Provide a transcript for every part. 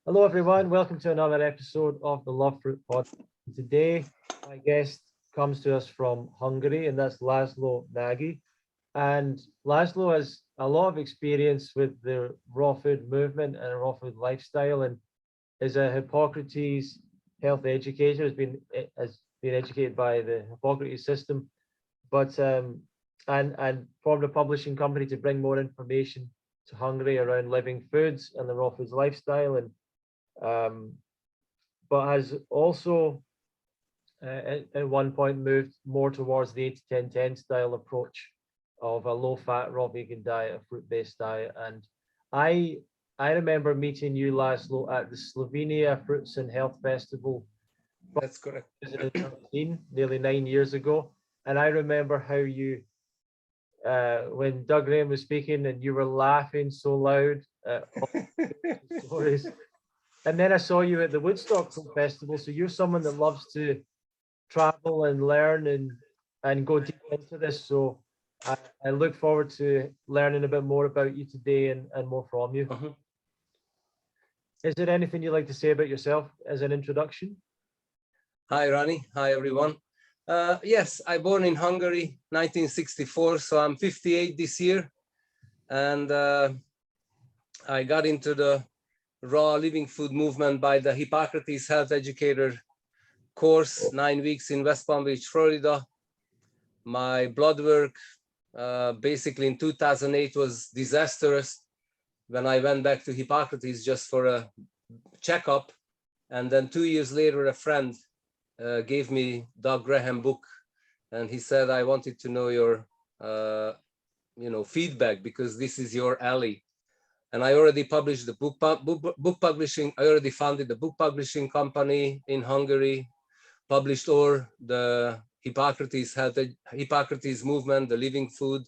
Hello, everyone. Welcome to another episode of the Love Fruit Pod. Today, my guest comes to us from Hungary, and that's Laszlo Nagy. And Laszlo has a lot of experience with the raw food movement and raw food lifestyle, and is a Hippocrates Health educator. Has been educated by the Hippocrates system, but and formed a publishing company to bring more information to Hungary around living foods and the raw foods lifestyle, and but has also at one point moved more towards the 80-10-10 style approach of a low-fat raw vegan diet, a fruit-based diet. And I remember meeting you, Laszlo, at the Slovenia Fruits and Health Festival. That's correct. 2013, nearly 9 years ago. And I remember how you, when Doug Graham was speaking, and you were laughing so loud at all the stories. And then I saw you at the Woodstock Fruit Festival. So you're someone that loves to travel and learn and go deep into this. So I look forward to learning a bit more about you today and more from you. Is there anything you'd like to say about yourself as an introduction? Hi, Ronnie. Hi, everyone. Yes, I born in Hungary, 1964. So I'm 58 this year. And I got into the raw living food movement by the Hippocrates Health Educator course, 9 weeks in West Palm Beach, Florida. My blood work basically in 2008 was disastrous when I went back to Hippocrates just for a checkup. And then 2 years later, a friend gave me Doug Graham book, and he said, I wanted to know your feedback, because this is your alley. And I already published the book publishing. I already founded the book publishing company in Hungary, published all the Hippocrates movement, the living food,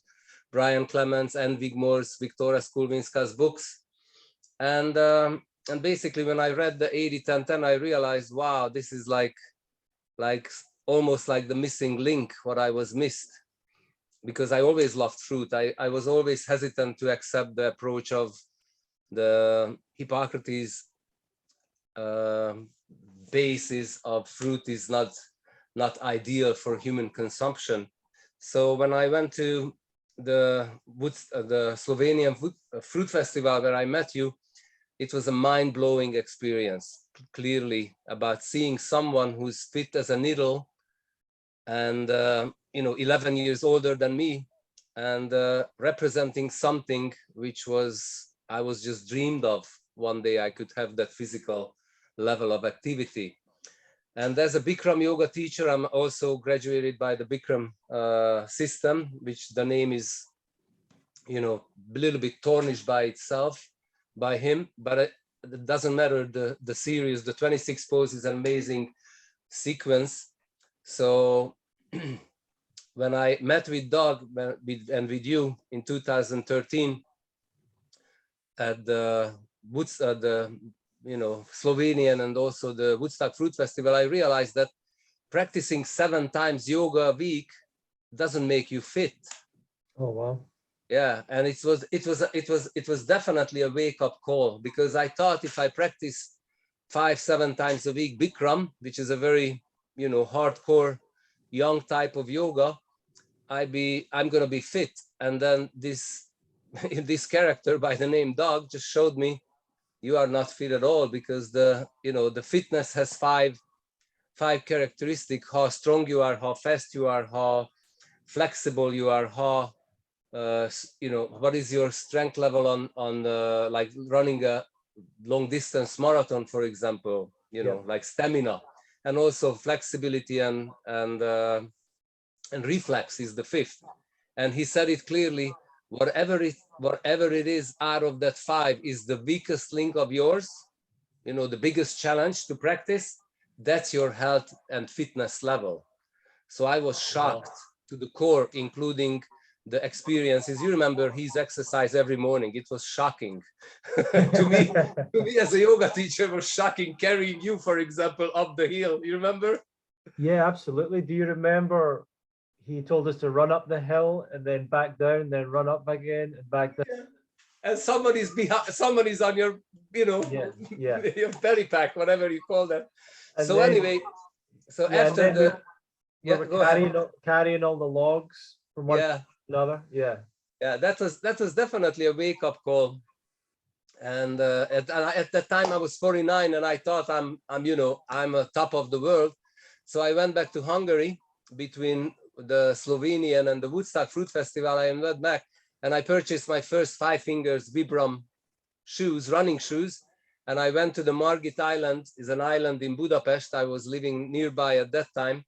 Brian Clements and Wigmore's Viktoras Kulvinskas books. And basically when I read the 80-10-10, I realized, wow, this is like almost like the missing link, what I was missed. Because I always loved fruit. I was always hesitant to accept the approach of the Hippocrates basis of fruit is not ideal for human consumption. So when I went to the Slovenia Fruit Festival where I met you, it was a mind-blowing experience, clearly, about seeing someone who's fit as a needle and 11 years older than me, and representing something which I was just dreamed of. One day I could have that physical level of activity. And as a Bikram Yoga teacher, I'm also graduated by the Bikram system, which the name is, a little bit tarnished by itself, by him, but it doesn't matter. The series, the 26 poses, an amazing sequence. So when I met with Doug and with you in 2013 at the Slovenian and also the Woodstock Fruit Festival, I realized that practicing 7 times yoga a week doesn't make you fit. Oh wow! Yeah, and it was definitely a wake-up call, because I thought if I practice 5-7 times a week Bikram, which is a very hardcore young type of yoga, I'm gonna be fit. And then this character by the name Doug just showed me you are not fit at all, because the fitness has five characteristics: how strong you are, how fast you are, how flexible you are, how what is your strength level on like running a long distance marathon, for example, like stamina, and also flexibility and reflex is the 5th. And he said it clearly: whatever it is out of that 5 is the weakest link of yours, the biggest challenge to practice, that's your health and fitness level. So I was shocked to the core, including the experiences. You remember his exercise every morning. It was shocking. to me as a yoga teacher, it was shocking carrying you, for example, up the hill. You remember? Yeah, absolutely. Do you remember he told us to run up the hill and then back down, then run up again and back down? and somebody's behind, somebody's on your, Yeah, yeah. your belly pack, whatever you call that. And So then, anyway, so yeah, and after then the, we yeah, were go ahead. carrying all the logs from one to Yeah, another. Yeah. yeah, that was definitely a wake up call. And at that time I was 49, and I thought I'm a top of the world. So I went back to Hungary between the Slovenian and the Woodstock Fruit Festival. I went back and I purchased my first 5 fingers Bikram shoes, running shoes. And I went to the Margit Island, is an island in Budapest. I was living nearby at that time.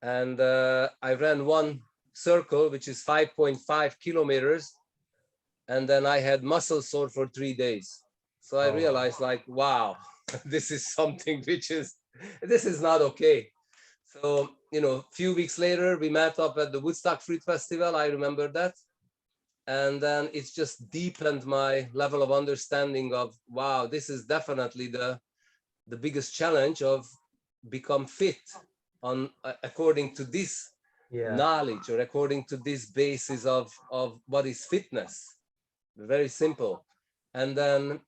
And I ran one circle, which is 5.5 kilometers. And then I had muscle sore for 3 days. So I realized, like, wow, this is something this is not okay. So, a few weeks later, we met up at the Woodstock Fruit Festival. I remember that. And then it's just deepened my level of understanding of, wow, this is definitely the biggest challenge of become fit according to this knowledge, or according to this basis of what is fitness. Very simple. And then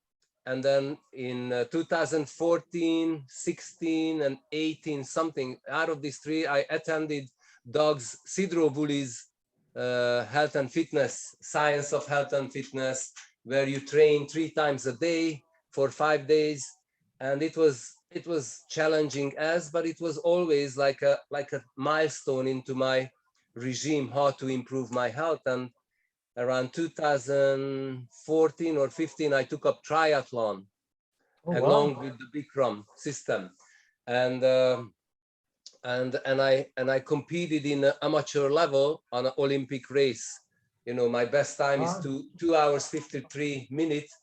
in 2014, 16, and 18, something out of these three, I attended Doug's Sidrovuli's health and fitness, science of health and fitness, where you train 3 times a day for 5 days. And it was challenging but it was always like a milestone into my regime, how to improve my health. And around 2014 or 15, I took up triathlon along with the Bikram system, and I competed in an amateur level on an Olympic race. My best time is 2 hours 53 minutes,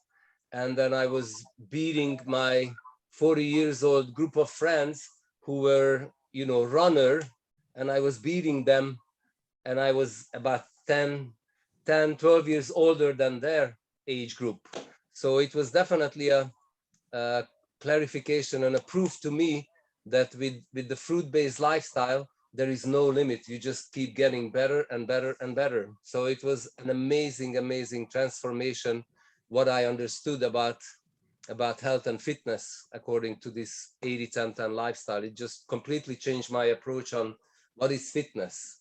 and then I was beating my 40 years old group of friends who were runner, and I was beating them, and I was about 12 years older than their age group. So it was definitely a clarification and a proof to me that with the fruit-based lifestyle, there is no limit. You just keep getting better and better and better. So it was an amazing, amazing transformation, what I understood about health and fitness according to this 80-10-10 lifestyle. It just completely changed my approach on what is fitness.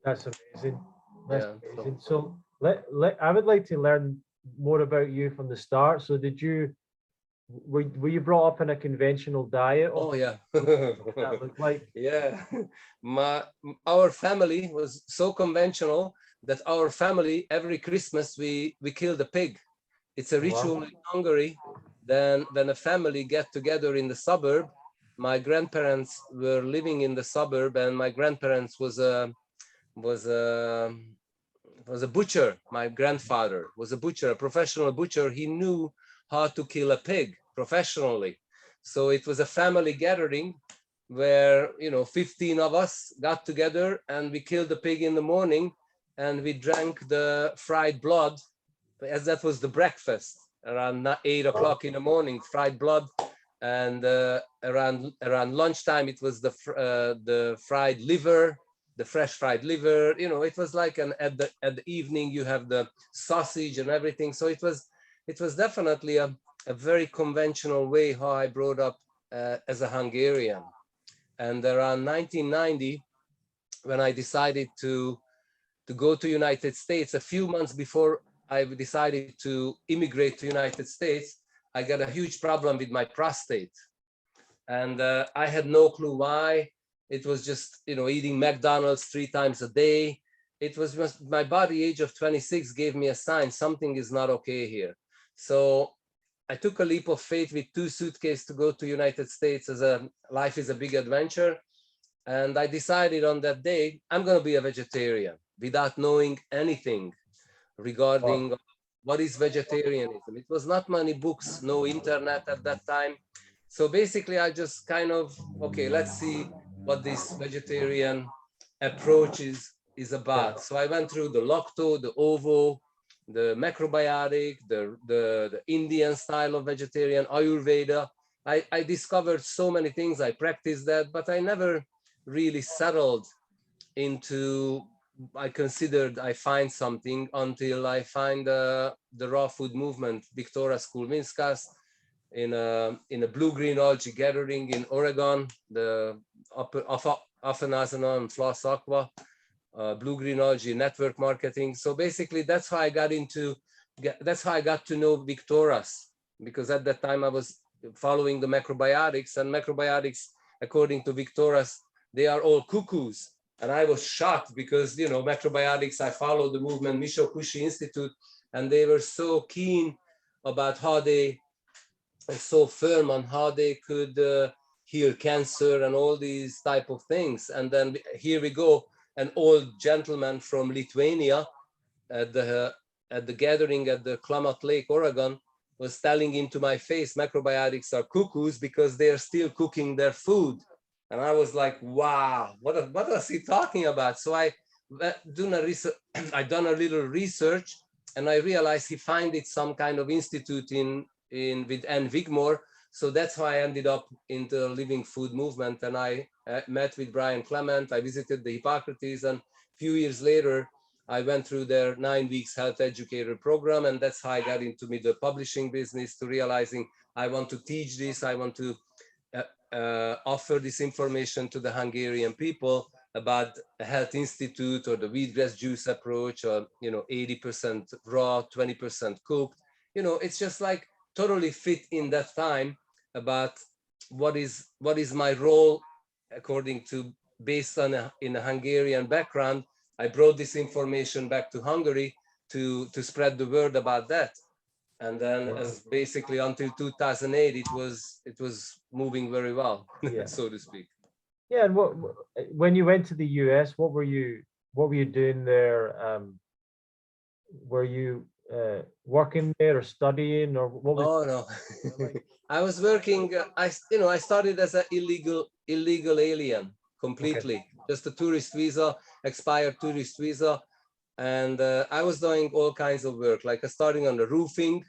That's amazing. That's amazing. So I would like to learn more about you from the start. So were you brought up in a conventional diet? Oh yeah. What did that look like? Yeah. Our family was so conventional that our family, every Christmas, we killed a pig. It's a ritual in Hungary. Then when a family get together in the suburb, my grandparents were living in the suburb, and my grandparents was a butcher. My grandfather was a butcher, a professional butcher. He knew how to kill a pig professionally. So it was a family gathering where 15 of us got together, and we killed the pig in the morning, and we drank the fried blood, as that was the breakfast around 8 o'clock in the morning, fried blood. And around lunchtime, it was the fried liver, the fresh fried liver. It was like at the evening you have the sausage and everything. So it was definitely a very conventional way how I brought up as a Hungarian. And around 1990, when I decided to go to United States, a few months before I decided to immigrate to United States, I got a huge problem with my prostate. And I had no clue why. It was just, eating McDonald's 3 times a day. It was just my body, age of 26, gave me a sign something is not okay here. So I took a leap of faith with 2 suitcases to go to United States, as life is a big adventure. And I decided on that day, I'm going to be a vegetarian without knowing anything regarding what is vegetarianism. It was not many books, no internet at that time. So basically I just kind of, okay, let's see what this vegetarian approach is about. So I went through the lacto, the ovo, the macrobiotic, the Indian style of vegetarian, Ayurveda. I discovered so many things. I practiced that, but I never really settled into I considered I find something until I find the raw food movement, Viktoras Kulvinskas, in a blue-green algae gathering in Oregon, the Afanasana and Floss Aqua, blue-green algae network marketing. So basically, that's how I got to know Viktoras, because at that time I was following the macrobiotics, and macrobiotics, according to Viktoras, they are all cuckoos. And I was shocked because, macrobiotics, I followed the movement, Hippocrates Institute, and they were so keen about how they, so firm on how they could heal cancer and all these type of things. And then here we go, an old gentleman from Lithuania at the gathering at the Klamath Lake, Oregon, was telling into my face, macrobiotics are cuckoos because they are still cooking their food. And I was like, wow, what was he talking about? So I done a little research, and I realized he founded some kind of institute with Ann Wigmore. So that's how I ended up in the living food movement. And I met with Brian Clement. I visited the Hippocrates, and a few years later, I went through their 9 weeks health educator program. And that's how I got into the publishing business, to realizing I want to teach this. I want to offer this information to the Hungarian people about the Health Institute, or the wheatgrass juice approach, or 80% raw, 20% cooked. It's just like totally fit in that time about what is my role, according to, based on in a Hungarian background. I brought this information back to Hungary to spread the word about that. And then, as basically until 2008, it was moving very well, Yeah. so to speak. Yeah, and when you went to the US, what were you doing there? Were you working there or studying, or what was? Oh no, I was working. I started as an illegal alien completely, Okay. just a tourist visa, expired tourist visa, and I was doing all kinds of work, like starting on the roofing.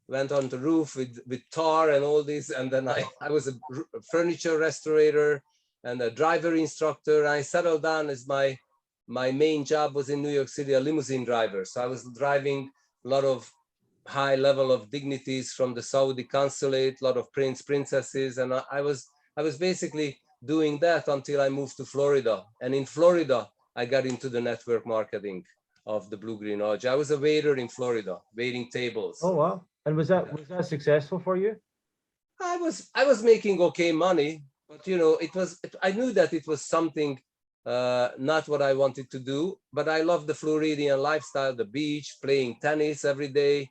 Went on the roof with tar and all this, and then I was a furniture restorator and a driver instructor. I settled down as my main job was in New York City, a limousine driver. So I was driving a lot of high level of dignities from the Saudi consulate, a lot of princesses, and I was basically doing that until I moved to Florida. And in Florida, I got into the network marketing of the blue-green algae. I was a waiter in Florida, waiting tables. Oh wow! And was that successful for you? I was making okay money, but I knew that it was something not what I wanted to do. But I loved the Floridian lifestyle, the beach, playing tennis every day.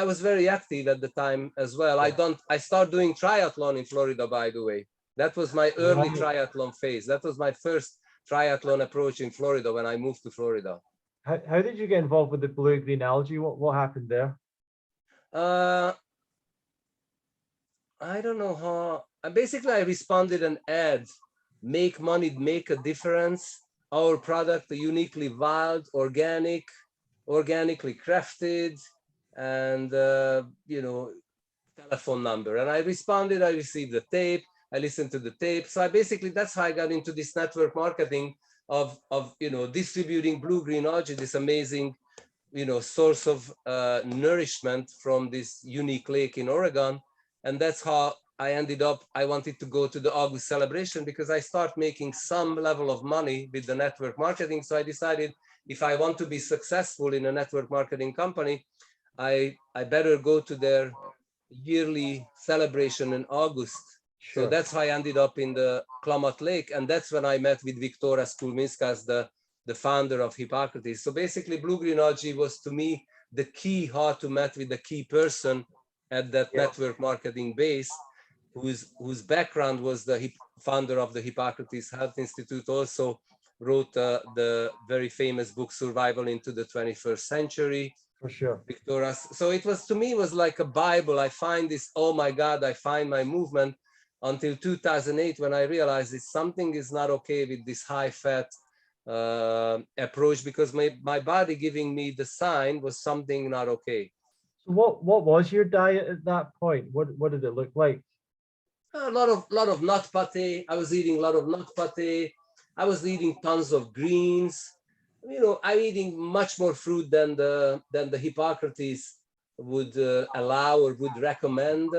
I was very active at the time as well. I started doing triathlon in Florida, by the way. That was my early triathlon phase. That was my first triathlon approach in Florida when I moved to Florida. How did you get involved with the blue-green algae? What happened there? I don't know how. Basically, I responded an ad, make money, make a difference. Our product, uniquely wild, organically crafted, and telephone number. And I responded. I received the tape. I listened to the tape. So that's how I got into this network marketing of distributing blue-green algae, this amazing source of nourishment from this unique lake in Oregon. And that's how I ended up. I wanted to go to the August celebration because I start making some level of money with the network marketing. So I decided, if I want to be successful in a network marketing company, I better go to their yearly celebration in August. Sure. So that's how I ended up in the Klamath Lake. And that's when I met with Viktoras Kulvinskas, the founder of Hippocrates. So basically, blue-green algae was, to me, the key how to meet with the key person at that network marketing base, whose background was the founder of the Hippocrates Health Institute, also wrote the very famous book Survival into the 21st Century. For sure. Viktoras. So it was, to me, it was like a Bible. I find this, oh my God, I find my movement, until 2008, when I realized that something is not okay with this high-fat approach, because my body giving me the sign was something not okay. So what was your diet at that point? What did it look like? A lot of nut pate. I was eating a lot of nut pate. I was eating tons of greens. I'm eating much more fruit than the Hippocrates would allow or would recommend.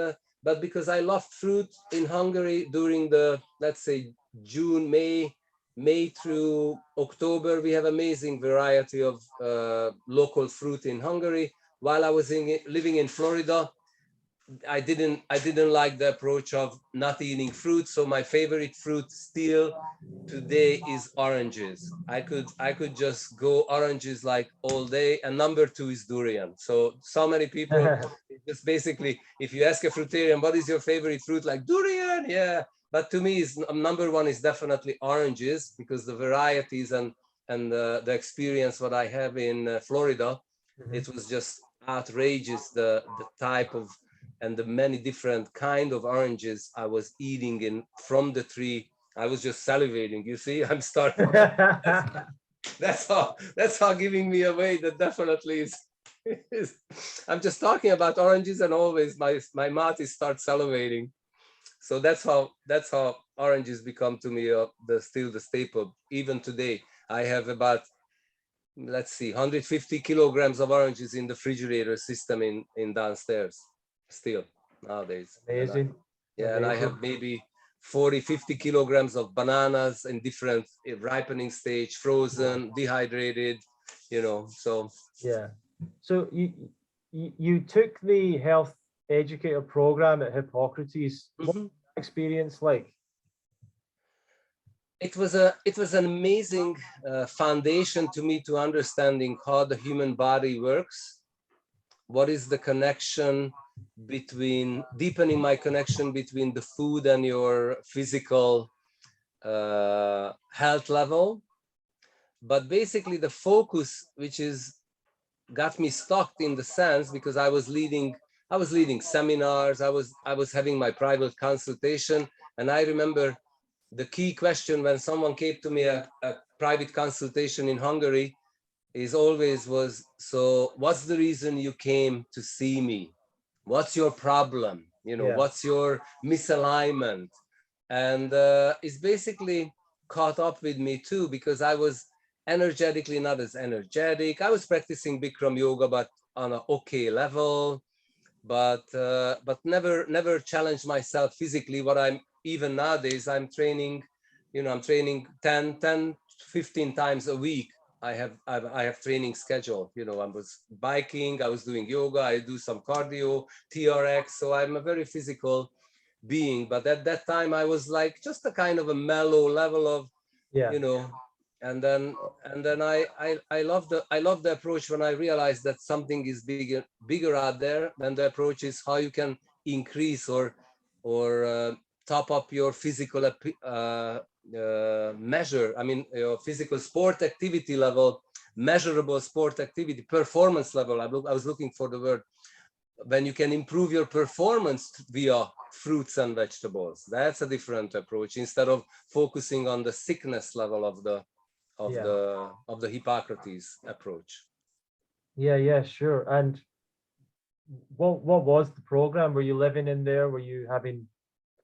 But because I love fruit in Hungary during the, let's say, June, May through October, we have amazing variety of local fruit in Hungary. While I was living in Florida, I didn't like the approach of not eating fruit. So my favorite fruit still today is oranges. I could just go oranges like all day. And number two is durian. So many people just basically, if you ask a fruitarian, what is your favorite fruit? Like durian, yeah. But to me, is number one is definitely oranges, because the varieties and the experience what I have in Florida, it was just outrageous, the type of and the many different kind of oranges I was eating in from the tree. I was just salivating. You see, I'm starting. That's how giving me away. That definitely is. I'm just talking about oranges, and always my mouth is start salivating. So that's how oranges become to me still the staple. Even today, I have about, let's see, 150 kilograms of oranges in the refrigerator system in downstairs still nowadays. Amazing. And I have maybe 40-50 kilograms of bananas in different ripening stage, frozen, dehydrated, so. Yeah. So you took the health educator program at Hippocrates. What was that experience like? It was an amazing foundation to me to understanding how the human body works. What is the connection between deepening my connection between the food and your physical health level. But basically the focus, which is got me stuck in the sense, because I was leading seminars, I was having my private consultation. And I remember the key question when someone came to me a private consultation in Hungary is always was, so what's the reason you came to see me? What's your problem? What's your misalignment? And it's basically caught up with me too, because I was energetically not as energetic. I was practicing Bikram Yoga, but on an okay level, but never challenged myself physically. What I'm even nowadays, I'm training, I'm training 15 times a week. I have training schedule. I was biking, I was doing yoga, I do some cardio, TRX. So I'm a very physical being. But at that time, I was like just a kind of a mellow level of, and then I love the approach when I realized that something is bigger out there. Then the approach is how you can increase or top up your physical measure. I mean, your physical sport activity level, measurable sport activity, performance level. I was looking for the word. When you can improve your performance via fruits and vegetables, that's a different approach, instead of focusing on the sickness level of the Hippocrates approach. Yeah, sure. And what was the program? Were you living in there? Were you having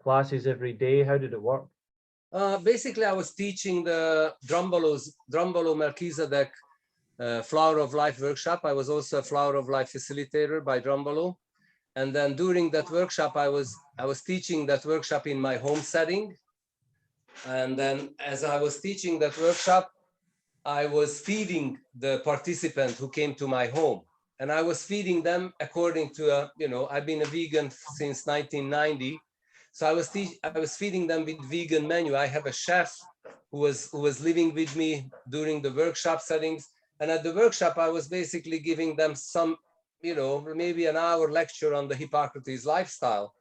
classes every day? How did it work? Basically, I was teaching the Drumbalo Melchizedek Flower of Life workshop. I was also a Flower of Life facilitator by Drumbalo. And then during that workshop, I was teaching that workshop in my home setting. And then as I was teaching that workshop, I was feeding the participant who came to my home. And I was feeding them according to I've been a vegan since 1990. So I was feeding them with vegan menu. I have a chef who was living with me during the workshop settings. And at the workshop, I was basically giving them some, maybe an hour lecture on the Hippocrates lifestyle.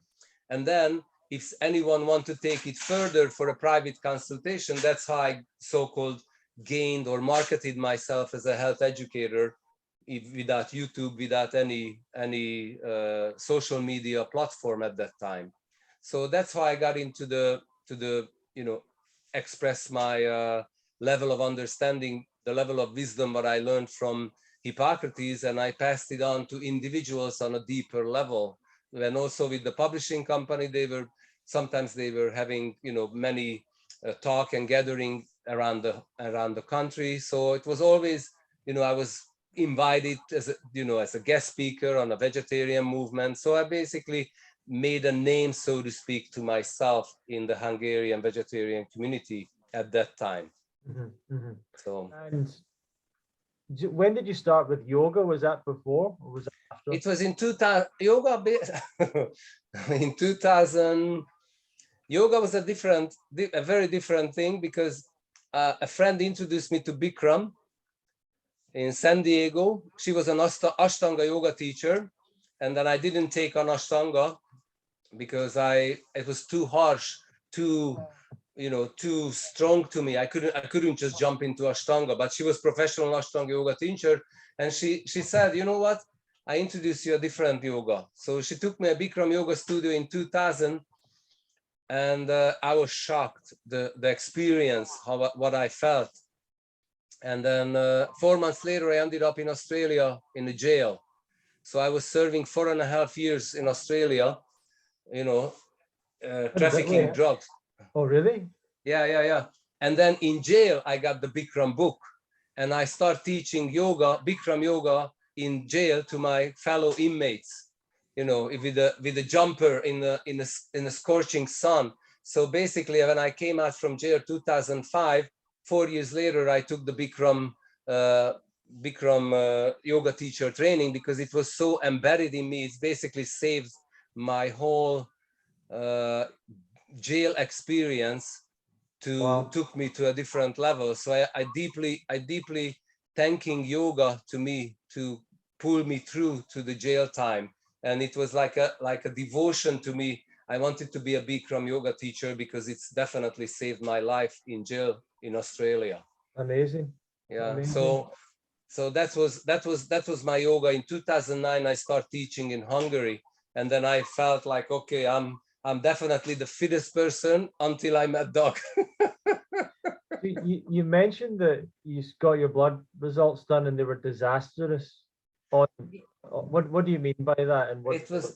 And then if anyone want to take it further for a private consultation, that's how I so-called gained or marketed myself as a health educator, without YouTube, without any social media platform at that time. So that's how I got into the express my level of understanding, the level of wisdom what I learned from Hippocrates, and I passed it on to individuals on a deeper level. And also with the publishing company, sometimes they were having many talk and gathering around the country. So it was always, I was invited as as a guest speaker on a vegetarian movement. So I basically made a name, so to speak, to myself in the Hungarian vegetarian community at that time. So, and when did you start with yoga? Was that before or was that after? it was in 2000. Yoga in 2000. Yoga was a very different thing, because a friend introduced me to Bikram in San Diego. She was an Ashtanga yoga teacher, and then I didn't take on Ashtanga because it was too harsh, too strong to me. I couldn't just jump into Ashtanga. But she was professional Ashtanga yoga teacher, and she said, you know what? I introduced you a different yoga. So she took me a Bikram yoga studio in 2000. And I was shocked, the experience, what I felt. And then 4 months later, I ended up in Australia in a jail. So I was serving 4.5 years in Australia, trafficking drugs. Oh, really? Yeah. And then in jail, I got the Bikram book, and I start teaching Bikram yoga in jail to my fellow inmates. With a jumper in the scorching sun. So basically, when I came out from jail 2005, 4 years later, I took the Bikram yoga teacher training, because it was so embedded in me. It's basically saved my whole jail experience. Took me to a different level. So I deeply thanking yoga to me to pull me through to the jail time. And it was like a devotion to me. I wanted to be a Bikram yoga teacher because it's definitely saved my life in jail in Australia. Amazing. Yeah. Amazing. So that was my yoga. In 2009, I started teaching in Hungary, and then I felt like, okay, I'm definitely the fittest person until I met Doug. You mentioned that you got your blood results done and they were disastrous. What do you mean by that? And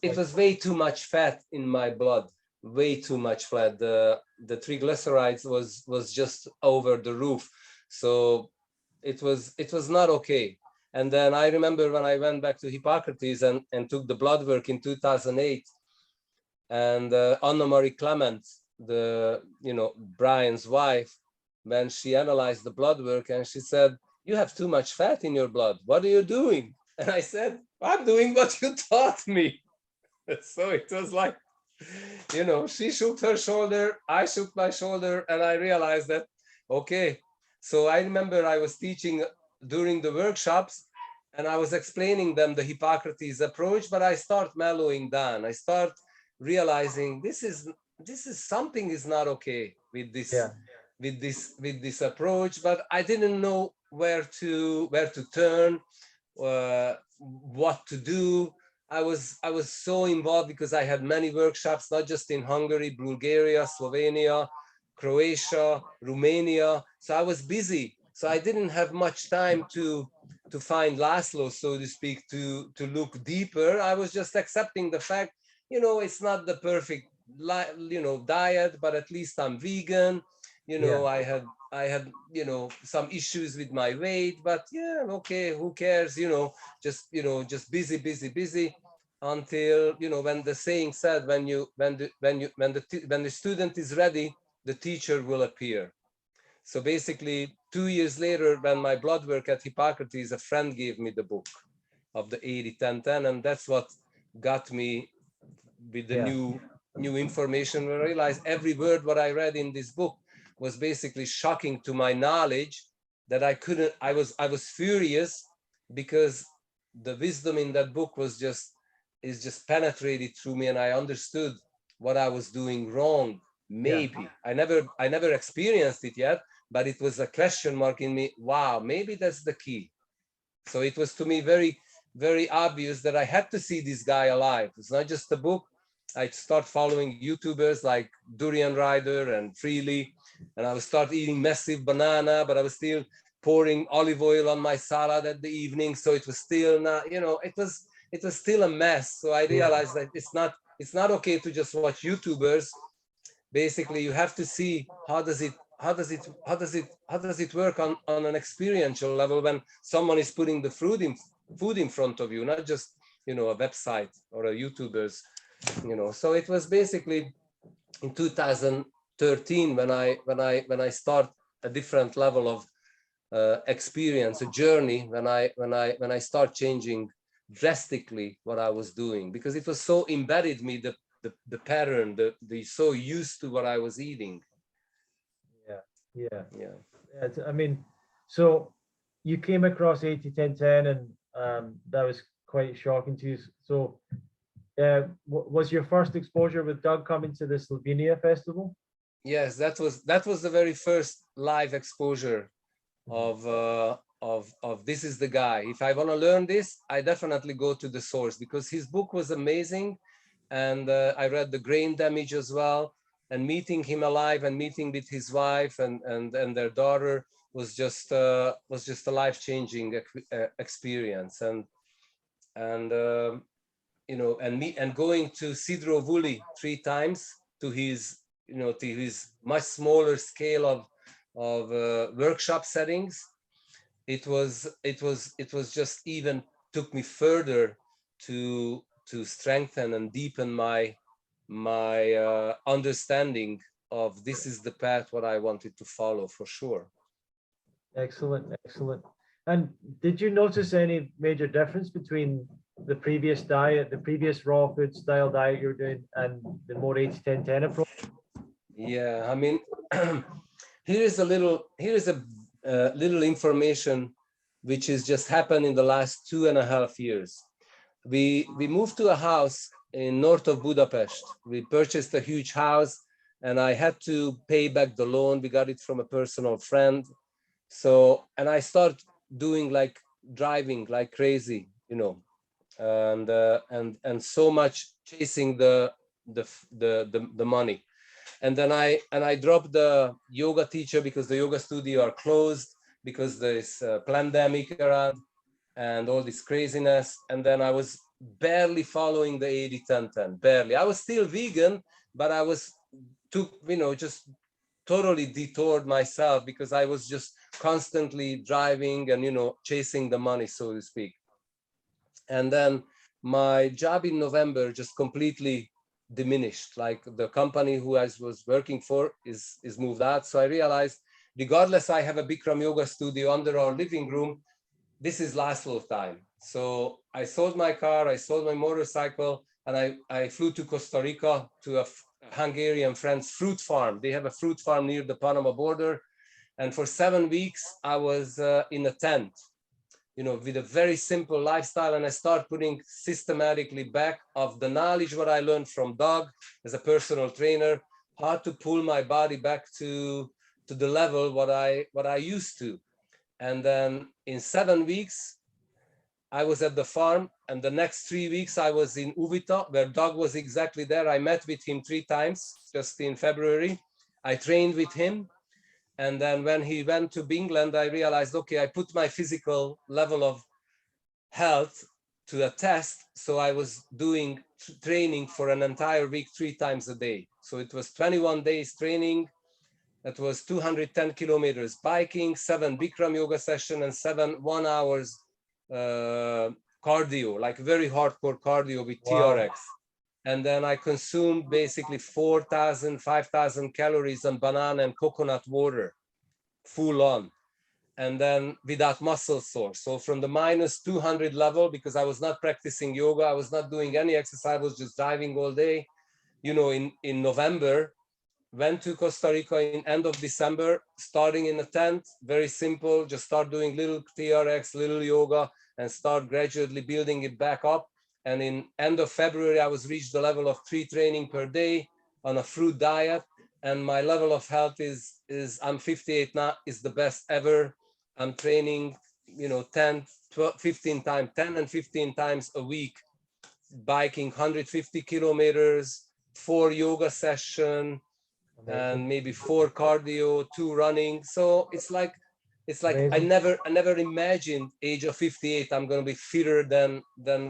it was way too much fat in my blood, way too much fat. The triglycerides was just over the roof. So it was not okay. And then I remember when I went back to Hippocrates and took the blood work in 2008, and Anna-Marie Clement, Brian's wife, when she analyzed the blood work, and she said, you have too much fat in your blood. What are you doing? And I said, I'm doing what you taught me. So it was like, she shook her shoulder, I shook my shoulder, and I realized that, okay. So I remember I was teaching during the workshops, and I was explaining them the Hippocrates approach, but I start mellowing down. I start realizing this is something is not okay with this approach, but I didn't know where to turn, what to do. I was so involved because I had many workshops, not just in Hungary, Bulgaria, Slovenia, Croatia, Romania. So I was busy. So I didn't have much time to find Laszlo, so to speak, to look deeper. I was just accepting the fact, it's not the perfect diet, but at least I'm vegan. I had some issues with my weight, but yeah, okay, who cares? Just busy until when the saying said, when the student is ready, the teacher will appear. So basically 2 years later, when my blood work at Hippocrates, a friend gave me the book of the 80-10-10, and that's what got me with the new information. I realized every word what I read in this book was basically shocking to my knowledge, that I was furious, because the wisdom in that book is just penetrated through me, and I understood what I was doing wrong. Maybe I never experienced it yet, but it was a question mark in me. Wow, maybe that's the key. So it was to me very, very obvious that I had to see this guy alive. It's not just a book. I start following YouTubers like Durian Rider and Freely, and I would start eating massive banana, but I was still pouring olive oil on my salad at the evening. So it was still not, it was still a mess. So I realized that it's not okay to just watch YouTubers. Basically, you have to see how does it work on an experiential level when someone is putting the food in front of you, not just, you know, a website or a YouTuber's, you know. So it was basically in 2013 when I start a different level of experience, a journey, when I start changing drastically what I was doing, because it was so embedded me, the pattern, the so used to what I was eating. Yeah. Yeah. I mean, so you came across 80-10-10, and that was quite shocking to you. So was your first exposure with Doug coming to the Slovenia festival? Yes, that was the very first live exposure of this is the guy. If I want to learn this, I definitely go to the source, because his book was amazing, and I read The Grain Damage as well. And meeting him alive and meeting with his wife and their daughter was just a life-changing experience. And you know, and going to Sidrovuli 3 times to his, you know, to his much smaller scale of workshop settings, it was just even took me further to strengthen and deepen my understanding of this is the path what I wanted to follow, for sure. Excellent, excellent. And did you notice any major difference between the previous diet, the previous raw food style diet you're doing, and the more 80-10-10 approach? Yeah, I mean, here is a little information which has just happened in the last 2.5 years. We moved to a house in north of Budapest. We purchased a huge house, and I had to pay back the loan. We got it from a personal friend. So, and I started doing like driving like crazy, you know, and so much chasing the money. And then I dropped the yoga teacher because the yoga studio are closed because there's a pandemic around and all this craziness. And then I was barely following the 80-10-10, barely. I was still vegan, but I was just totally detoured myself because I was just constantly driving and, you know, chasing the money, so to speak. And then my job in November just completely diminished. Like the company who I was working for is moved out. So I realized, regardless, I have a Bikram Yoga studio under our living room. This is Laszlo time. So I sold my car, I sold my motorcycle, and I flew to Costa Rica to a Hungarian friend's fruit farm. They have a fruit farm near the Panama border. And for 7 weeks, I was in a tent, you know, with a very simple lifestyle. And I start putting systematically back of the knowledge what I learned from Doug as a personal trainer, how to pull my body back to the level what I used to. And then in 7 weeks, I was at the farm, and the next 3 weeks I was in Uvita, where Doug was exactly there. I met with him 3 times just in February. I trained with him. And then when he went to England, I realized, okay, I put my physical level of health to a test. So I was doing training for an entire week, 3 times a day. So it was 21 days training. That was 210 kilometers biking, 7 Bikram yoga session, and 7 1 hours cardio, like very hardcore cardio with TRX. And then I consumed basically 4,000, 5,000 calories on banana and coconut water, full on. And then without muscle source. So from the minus 200 level, because I was not practicing yoga, I was not doing any exercise, I was just driving all day. You know, in November, went to Costa Rica in end of December, starting in a tent, very simple, just start doing little TRX, little yoga, and start gradually building it back up. And in end of February, I was reached the level of 3 training per day on a fruit diet. And my level of health is I'm 58 now, is the best ever. I'm training, you know, 10, 12, 15 times, 10 and 15 times a week, biking 150 kilometers, 4 yoga session, and maybe 4 cardio, 2 running. So it's like I never imagined age of 58 I'm going to be fitter than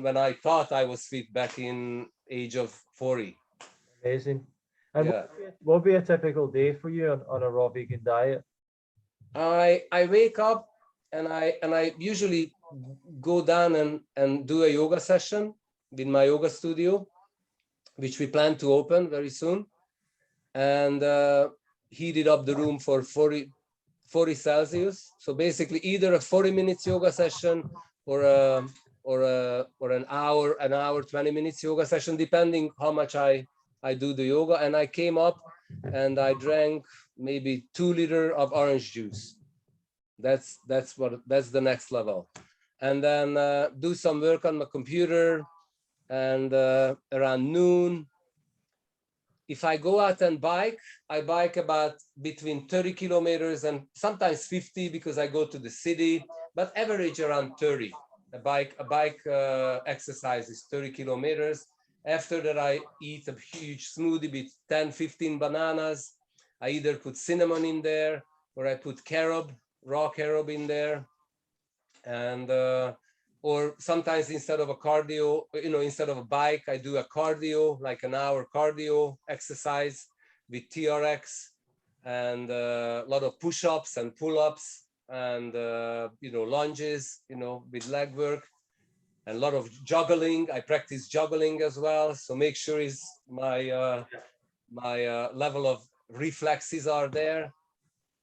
when I thought I was fit back in age of 40. Amazing. And Yeah. what would be a typical day for you on a raw vegan diet? I wake up and I usually go down and do a yoga session in my yoga studio, which we plan to open very soon, and heated up the room for 40 Celsius. So basically either a 40 minutes yoga session or an hour 20 minutes yoga session, depending how much I do the yoga. And I came up and I drank maybe 2 liters of orange juice. That's the next level. And then do some work on my computer, and around noon, if I go out and bike, I bike about between 30 kilometers and sometimes 50 because I go to the city, but average around 30. A bike exercise is 30 kilometers. After that, I eat a huge smoothie with 10, 15 bananas. I either put cinnamon in there or I put raw carob in there. And or sometimes instead of a cardio, instead of a bike, I do a cardio, like an hour cardio exercise with TRX, and a lot of push-ups and pull-ups, and lunges, with leg work, and a lot of juggling. I practice juggling as well, so make sure my level of reflexes are there.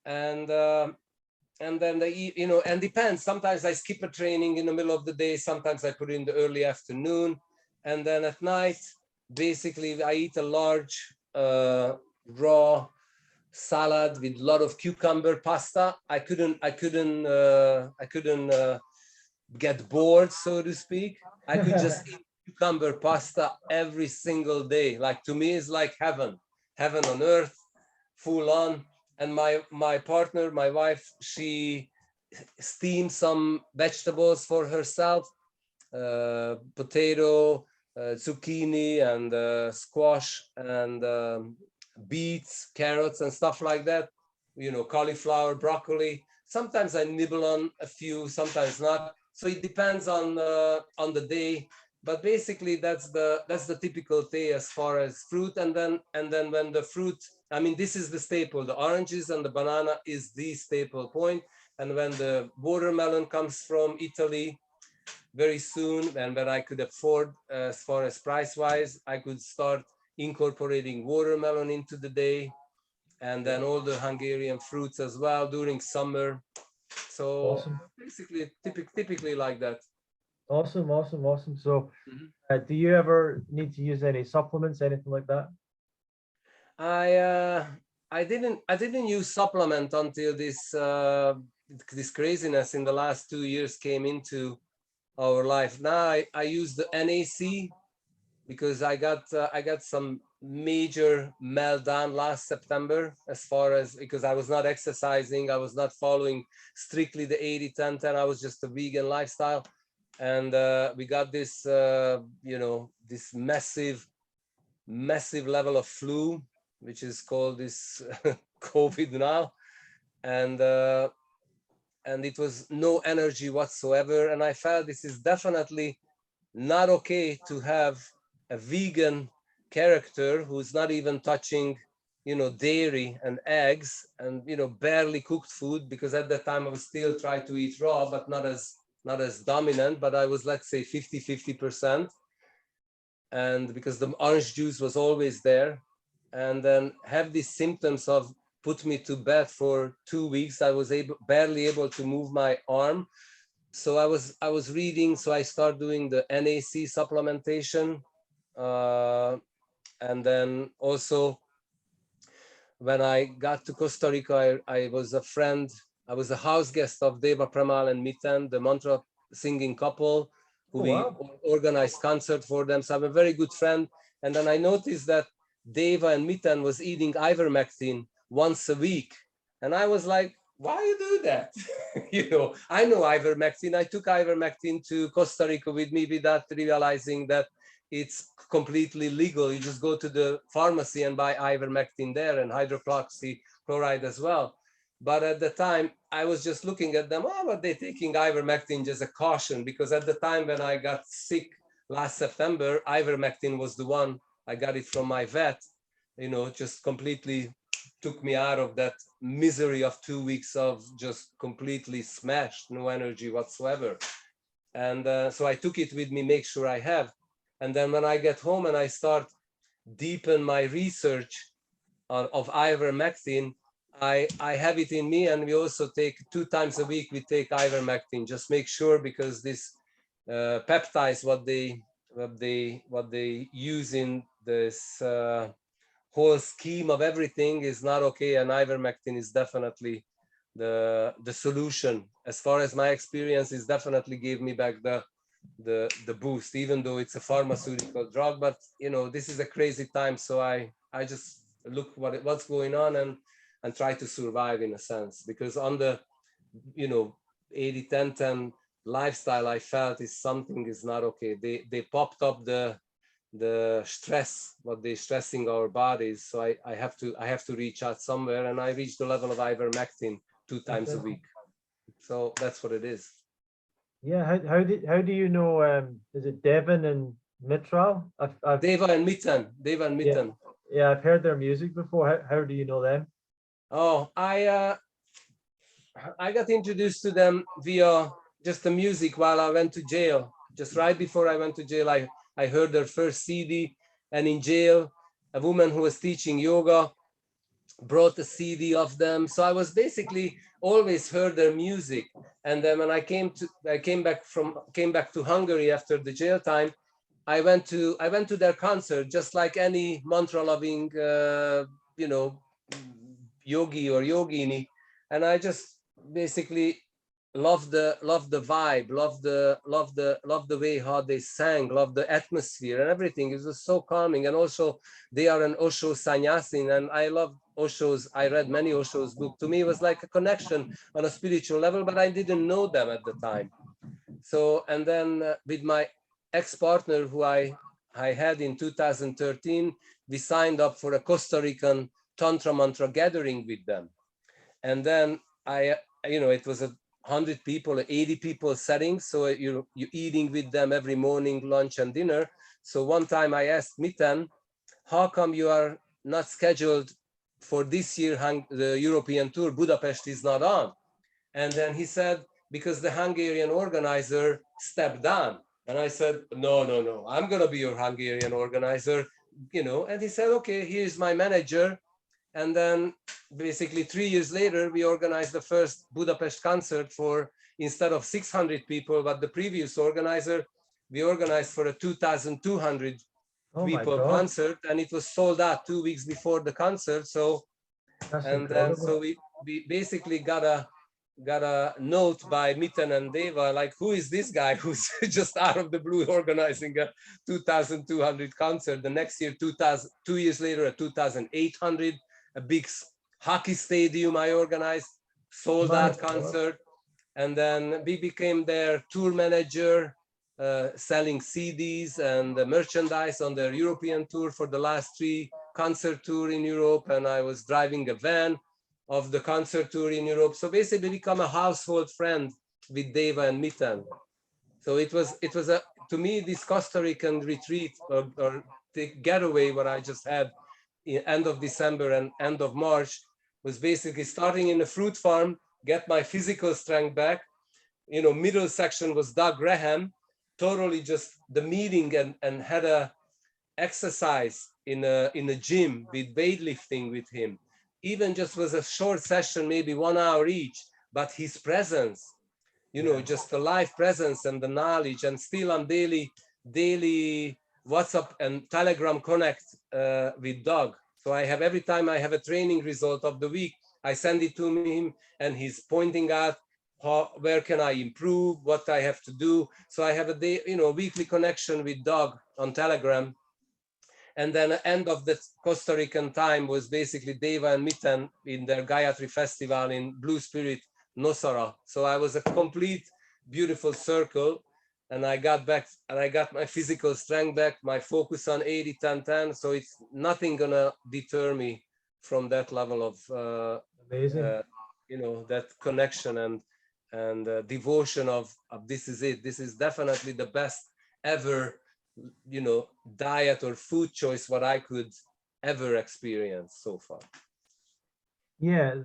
And then and depends. Sometimes I skip a training in the middle of the day. Sometimes I put it in the early afternoon. And then at night, basically, I eat a large raw salad with a lot of cucumber pasta. I couldn't get bored, so to speak. I could just eat cucumber pasta every single day. Like, to me, it's like heaven on earth, full on. And my partner, my wife, she steamed some vegetables for herself, potato, zucchini, and squash, and beets, carrots, and stuff like that. Cauliflower, broccoli. Sometimes I nibble on a few, sometimes not. So it depends on the day. But basically, that's the typical day as far as fruit. And then when the fruit, I mean, this is the staple. The oranges and the banana is the staple point. And when the watermelon comes from Italy very soon, and when I could afford, as far as price-wise, I could start incorporating watermelon into the day, and then all the Hungarian fruits as well during summer. So Awesome. basically, typically like that. Awesome. So, do you ever need to use any supplements, anything like that? I didn't use supplement until this craziness in the last 2 years came into our life. Now I use the NAC because I got some major meltdown last September, as far as, because I was not exercising, I was not following strictly the 80-10-10. I was just a vegan lifestyle, and we got this this massive level of flu, which is called this COVID now, and it was no energy whatsoever. And I felt this is definitely not okay to have a vegan character who's not even touching, dairy and eggs and, barely cooked food, because at that time I was still trying to eat raw, but not as dominant, but I was, let's say, 50%. And because the orange juice was always there, and then have these symptoms of put me to bed for 2 weeks. I was barely able to move my arm. So I was reading, so I started doing the NAC supplementation. And then also when I got to Costa Rica, I was a house guest of Deva Premal and Miten, the mantra singing couple, who we organized concert for them. So I'm a very good friend. And then I noticed that Deva and Miten was eating ivermectin once a week. And I was like, why you do that? I know ivermectin. I took ivermectin to Costa Rica with me without realizing that it's completely legal. You just go to the pharmacy and buy ivermectin there, and hydroxychloroquine as well. But at the time, I was just looking at them, but they're taking ivermectin just a caution, because at the time when I got sick last September, ivermectin was the one. I got it from my vet. just completely took me out of that misery of 2 weeks of just completely smashed, no energy whatsoever. And so I took it with me, make sure I have. And then when I get home and I start deepen my research of ivermectin, I have it in me, and we also take 2 times a week. We take ivermectin, just make sure, because this peptides, what they use in this whole scheme of everything is not okay, and ivermectin is definitely the solution. As far as my experience, is definitely gave me back the boost, even though it's a pharmaceutical drug. But this is a crazy time, so I just look what's going on and try to survive in a sense, because on the 80-10-10 lifestyle, I felt is something is not okay. They popped up the stress, what they're stressing our bodies. So I have to reach out somewhere, and I reached the level of ivermectin 2 times a week. So that's what it is. Yeah, how do you know, is it Devon and Mitral? Deva and Mitten. Yeah, I've heard their music before. How do you know them? Oh, I got introduced to them via just the music while I went to jail. Just right before I went to jail, I heard their first CD, and in jail, a woman who was teaching yoga brought a CD of them. So I was basically always heard their music. And then when I came back to Hungary after the jail time, I went to their concert, just like any mantra loving yogi or yogini, and I just basically love the vibe, love the way how they sang, love the atmosphere and everything. It was so calming. And also they are an Osho sannyasin, and I love Osho's. I read many Osho's book. To me, it was like a connection on a spiritual level, but I didn't know them at the time. So, and then with my ex-partner, who I had in 2013, we signed up for a Costa Rican Tantra Mantra gathering with them. And then it was 100 people, 80 people setting. So you're eating with them every morning, lunch and dinner. So one time I asked Mitten, how come you are not scheduled for this year, the European tour? Budapest is not on. And then he said, because the Hungarian organizer stepped down. And I said, no, I'm going to be your Hungarian organizer, and he said, okay, here's my manager. And then basically 3 years later, we organized the first Budapest concert for, instead of 600 people, but the previous organizer, we organized for a 2,200 people concert, and it was sold out 2 weeks before the concert. So, so we basically got a note by Mitten and Deva, like, who is this guy who's just out of the blue organizing a 2,200 concert? The next year, 2 years later, a 2,800, a big hockey stadium I organized, sold out concert. And then we became their tour manager, selling CDs and merchandise on their European tour for the last 3 concert tour in Europe. And I was driving a van of the concert tour in Europe. So basically become a household friend with Deva and Mitten. So it was to me, this Costa Rican retreat or the getaway, what I just had in end of December and end of March, was basically starting in a fruit farm, get my physical strength back. Middle section was Doug Graham, totally just the meeting, and had a exercise in a gym with weightlifting with him. Even just was a short session, maybe 1 hour each, but his presence, just the live presence and the knowledge. And still on daily WhatsApp and Telegram connect with Doug. So I have, every time I have a training result of the week, I send it to him, and he's pointing out where can I improve, what I have to do. So I have a weekly connection with Doug on Telegram. And then the end of the Costa Rican time was basically Deva and Mitten in their Gayatri Festival in Blue Spirit, Nosara. So I was a complete, beautiful circle. And I got back, and I got my physical strength back, my focus on 80-10-10. So it's nothing gonna deter me from that level of, that connection and devotion of this is it. This is definitely the best ever, diet or food choice what I could ever experienced so far. Yeah,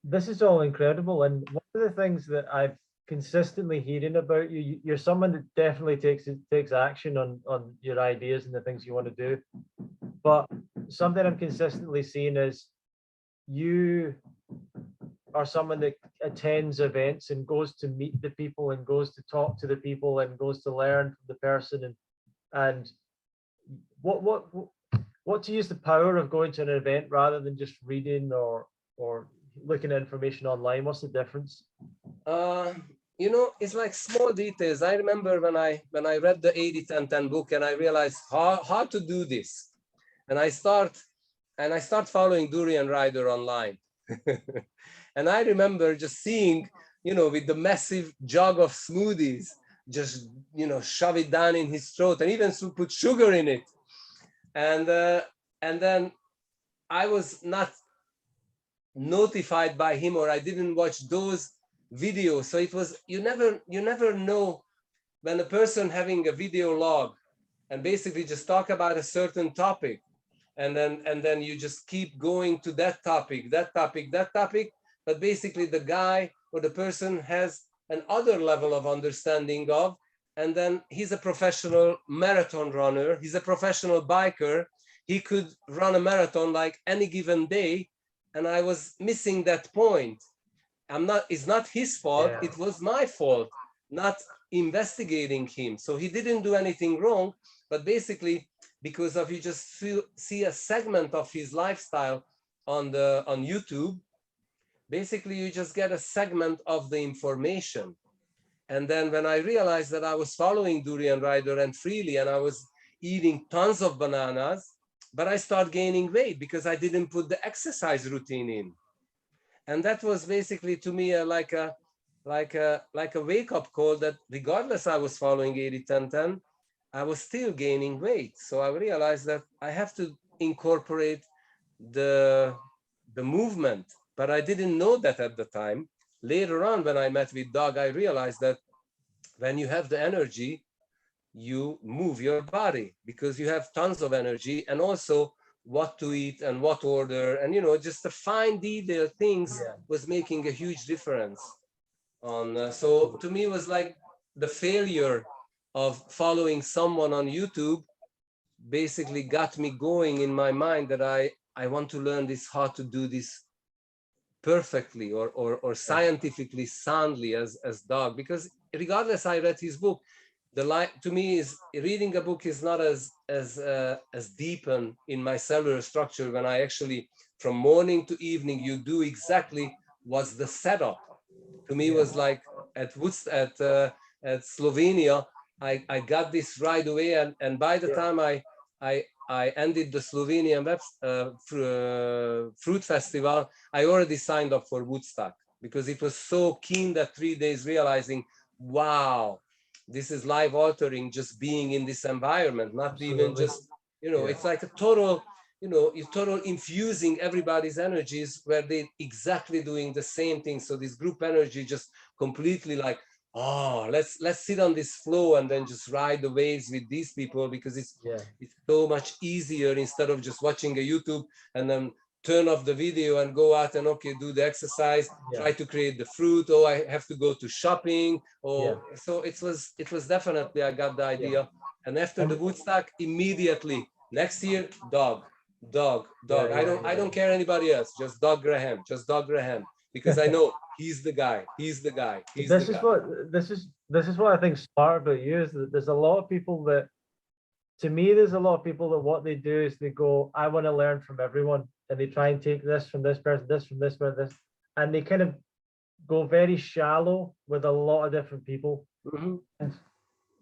this is all incredible. And one of the things that I've consistently hearing about you, you're someone that definitely takes action on your ideas and the things you want to do. But something I'm consistently seeing is you are someone that attends events and goes to meet the people and goes to talk to the people and goes to learn from the person, and what to use the power of going to an event rather than just reading or looking at information online. What's the difference? You know, it's like small details. I remember when I read the 80-10-10 book and I realized how to do this, and I start following Durian Rider online. And I remember just seeing, you know, with the massive jug of smoothies, just, you know, shove it down in his throat and even put sugar in it. And then I was not notified by him, or I didn't watch those videos. So it was, you never know when a person having a video log and basically just talk about a certain topic, and then you just keep going to that topic, but basically the guy or the person has an other level of understanding of, and then he's a professional marathon runner, he's a professional biker, he could run a marathon like any given day, and I was missing that point. It's not his fault, Yeah. it was my fault not investigating him. So he didn't do anything wrong, but basically because of you just see a segment of his lifestyle on YouTube, basically you just get a segment of the information. And then when I realized that I was following Durian Rider and freely, and I was eating tons of bananas, but I started gaining weight because I didn't put the exercise routine in. And that was basically to me like a wake-up call that regardless I was following 80-10-10, I was still gaining weight. So I realized that I have to incorporate the movement, but I didn't know that at the time. Later on, when I met with Doug, I realized that when you have the energy, you move your body because you have tons of energy, and also what to eat and what order, and you know, just the fine detail things was making a huge difference. So to me, it was like the failure of following someone on YouTube basically got me going in my mind that I want to learn this, how to do this perfectly or scientifically soundly as Doug, because regardless, I read his book. The line to me is reading a book is not as deep in my cellular structure when I actually from morning to evening you do exactly what's the setup. To me was like at Slovenia, I got this right away, and by the time I ended the Slovenian Fruit Festival, I already signed up for Woodstock because it was so keen that 3 days realizing, wow, this is life altering just being in this environment, not Absolutely. Even just, you know, it's like a total, you know, you're total infusing everybody's energies where they exactly doing the same thing. So this group energy just completely like, oh, let's sit on this flow and then just ride the waves with these people, because it's so much easier instead of just watching a YouTube and then turn off the video and go out and do the exercise, try to create the fruit, or I have to go to shopping, or so it was definitely, I got the idea. And after the Woodstock, immediately next year, Dog. I don't care anybody else, just Doug Graham, because I know he's the guy. This is what I think smart about you is that there's a lot of people that, to me, there's a lot of people that what they do is they go, I want to learn from everyone, and they try and take this from this person, this from this person, this, and they kind of go very shallow with a lot of different people. And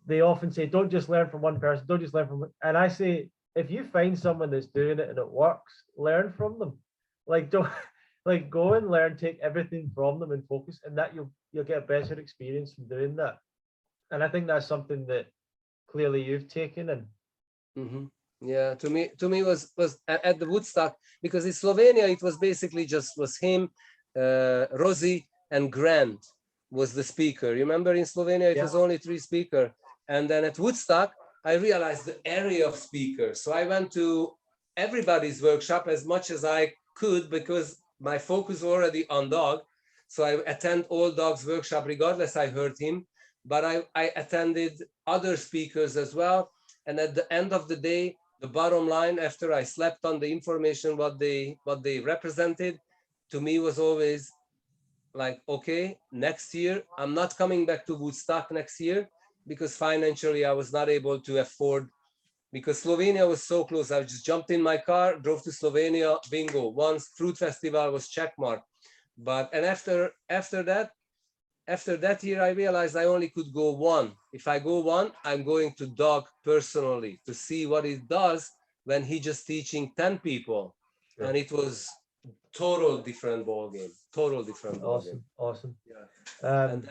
they often say, don't just learn from one person, don't just learn from, and I say, if you find someone that's doing it and it works, learn from them. Like, don't like go and learn, take everything from them and focus, and that you'll get a better experience from doing that. And I think that's something that clearly you've taken. And yeah, to me was at the Woodstock, because in Slovenia it was basically just was him, Rosie and Grant was the speaker. You remember in Slovenia it was only 3 speakers, and then at Woodstock I realized the area of speakers. So I went to everybody's workshop as much as I could, because my focus already on dog. So I attend all dogs workshop regardless I heard him, but I attended other speakers as well. And at the end of the day, the bottom line, after I slept on the information, what they represented, to me was always like, okay, next year, I'm not coming back to Woodstock next year, because financially I was not able to afford, because Slovenia was so close. I just jumped in my car, drove to Slovenia, bingo. Once fruit festival was checkmark. But, and after that year, I realized I only could go one. If I go one, I'm going to dog personally to see what it does when he just teaching 10 people. Sure. And it was total different ball game. Total different ball game. Awesome. Yeah. Um,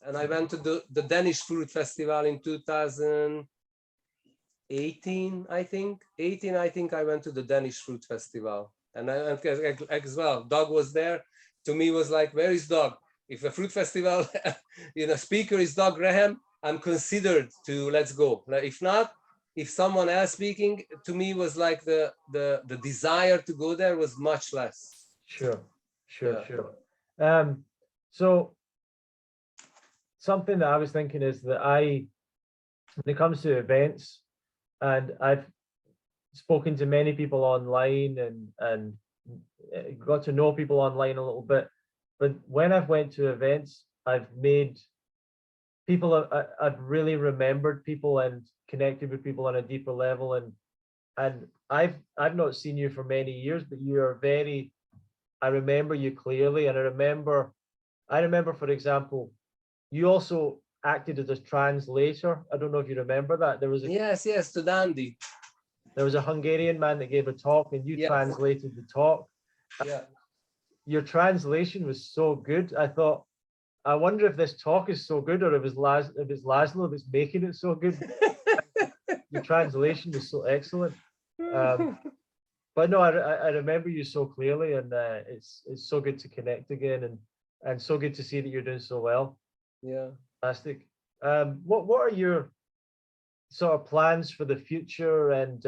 And I went to the Danish Fruit Festival in 2018, I think. I think I went to the Danish Fruit Festival. And I as well, Doug was there. To me, was like, where is Doug? If a fruit festival, speaker is Doug Graham, I'm considered to, let's go. If not, if someone else speaking, to me was like the desire to go there was much less. Sure. Yeah. So something that I was thinking is that when it comes to events, and I've spoken to many people online and got to know people online a little bit, but when I've went to events, I've made people, I've really remembered people and connected with people on a deeper level, and I've not seen you for many years, but you are very, I remember you clearly, and I remember, for example, you also acted as a translator. I don't know if you remember that. There was a Yes, to Dandy. There was a Hungarian man that gave a talk, and you translated the talk. Yeah. Your translation was so good. I thought, I wonder if this talk is so good, or if it's Laszlo that's making it so good. Your translation was so excellent. But no, I remember you so clearly, and it's so good to connect again, and so good to see that you're doing so well. Yeah. Fantastic. What are your sort of plans for the future? And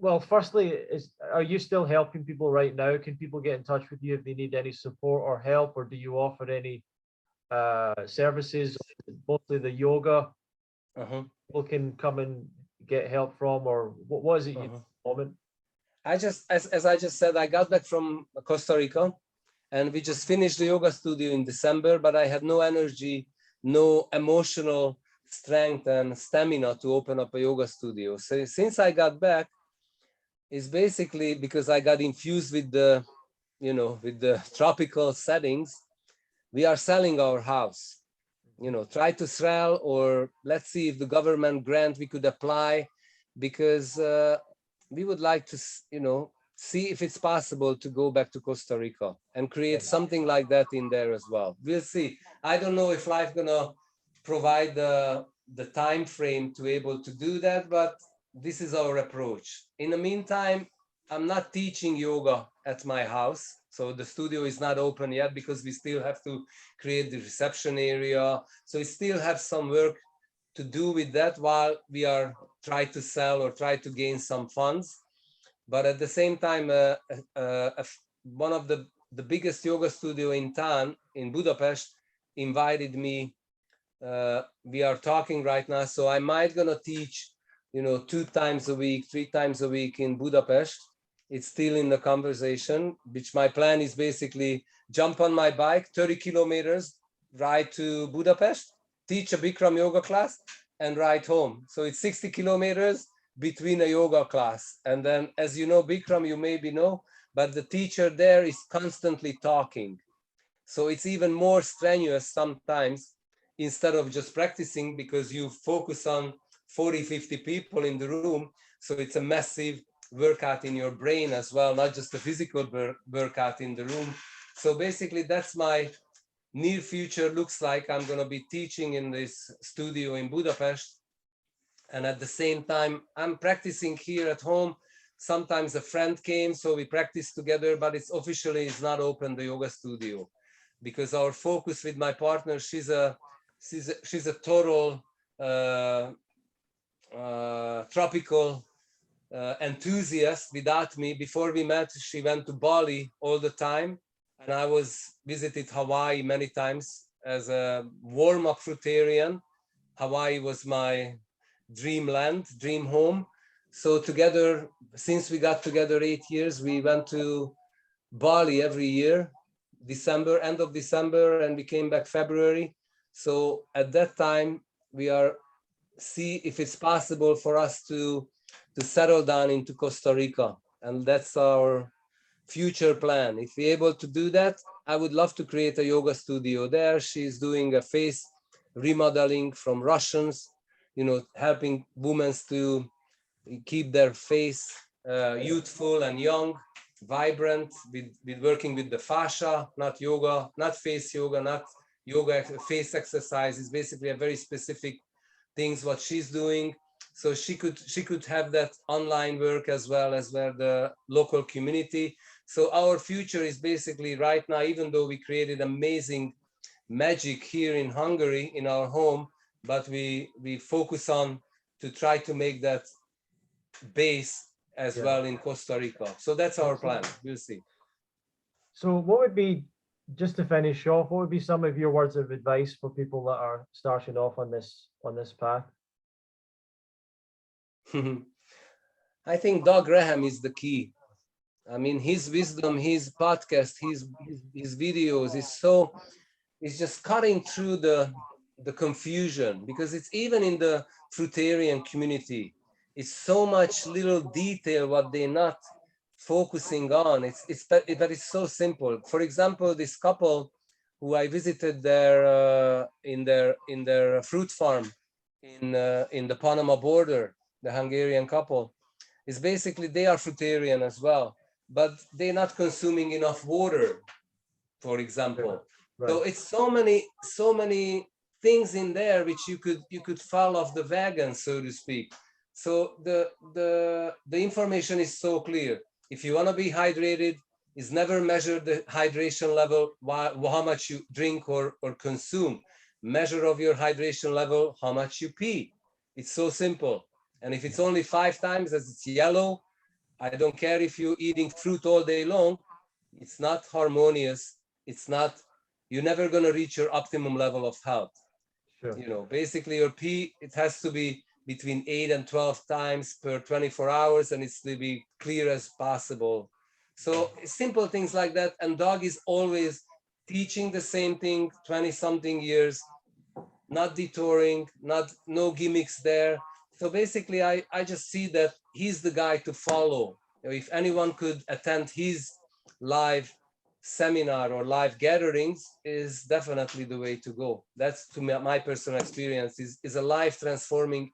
well, firstly, are you still helping people right now? Can people get in touch with you if they need any support or help, or do you offer any services, mostly the yoga? People can come and get help from, or what is it you do at the moment? I just, as I just said, I got back from Costa Rica, and we just finished the yoga studio in December, but I had no energy, no emotional strength and stamina to open up a yoga studio. So since I got back, it's basically because I got infused with the, with the tropical settings. We are selling our house, try to sell, or let's see if the government grant we could apply, because we would like to, see if it's possible to go back to Costa Rica and create something like that in there as well. We'll see. I don't know if life gonna provide the time frame to be able to do that, but this is our approach. In the meantime, I'm not teaching yoga at my house. So the studio is not open yet, because we still have to create the reception area. So we still have some work to do with that while we are trying to sell or try to gain some funds. But at the same time, one of the biggest yoga studio in town, in Budapest, invited me. We are talking right now, so I might gonna teach, 2 times a week, 3 times a week in Budapest. It's still in the conversation, which my plan is basically jump on my bike, 30 kilometers, ride to Budapest, teach a Bikram yoga class, and ride home. So it's 60 kilometers between a yoga class. And then, as you know, Bikram, you maybe know, but the teacher there is constantly talking. So it's even more strenuous sometimes, instead of just practicing, because you focus on 40, 50 people in the room. So it's a massive workout in your brain as well, not just a physical workout in the room. So basically, that's my near future looks like. I'm going to be teaching in this studio in Budapest. And at the same time, I'm practicing here at home. Sometimes a friend came, so we practice together, but it's officially is not open, the yoga studio, because our focus with my partner, she's a tropical enthusiast without me. Before we met, she went to Bali all the time, and I visited Hawaii many times as a warm-up fruitarian. Hawaii was my dreamland, dream home. So together, since we got together 8 years, we went to Bali every year, December, end of December, and we came back February. So at that time, we are see if it's possible for us to settle down into Costa Rica. And that's our future plan. If we're able to do that, I would love to create a yoga studio there. She's doing a face remodeling from Russians, helping women to keep their face youthful and young, vibrant, with working with the fascia, not yoga, not face yoga, not yoga, face exercise is basically a very specific things what she's doing. So she could have that online work as well as where the local community. So our future is basically right now, even though we created amazing magic here in Hungary in our home, but we focus on to try to make that base as well in Costa Rica. So that's our plan. We'll see. So what would be, just to finish off, what would be some of your words of advice for people that are starting off on this path? I think Doug Graham is the key. I mean, his wisdom, his podcast, his videos is just cutting through the confusion, because it's even in the fruitarian community. It's so much little detail what they're not focusing on. But it's so simple. For example, this couple who I visited there in their fruit farm in the Panama border, the Hungarian couple, is basically they are fruitarian as well, but they're not consuming enough water, for example. Right. So it's so many things in there which you could fall off the wagon, so to speak. So the information is so clear. If you want to be hydrated, is never measure the hydration level, how much you drink or consume. Measure of your hydration level, how much you pee. It's so simple. And if it's only 5 times as it's yellow, I don't care if you're eating fruit all day long, it's not harmonious. You're never going to reach your optimum level of health. Sure. Basically your pee, it has to be between 8 and 12 times per 24 hours, and it's to be clear as possible. So simple things like that. And Doug is always teaching the same thing, 20 something years, not detouring, no gimmicks there. So basically I just see that he's the guy to follow. If anyone could attend his live seminar or live gatherings, is definitely the way to go. That's, to my personal experience, is a life transforming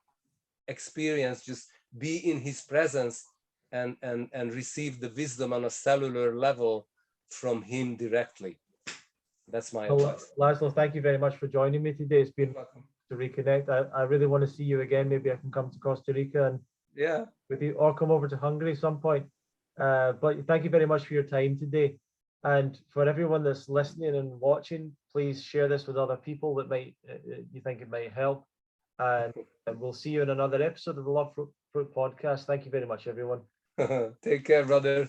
experience. Just be in his presence and receive the wisdom on a cellular level from him directly. That's my advice. Laszlo, thank you very much for joining me today. It's been to reconnect. I really want to see you again. Maybe I can come to Costa Rica and with you, or come over to Hungary some point. But thank you very much for your time today. And for everyone that's listening and watching, please share this with other people that might you think it might help. And we'll see you in another episode of the Love Fruit Podcast. Thank you very much, everyone. Take care, brother.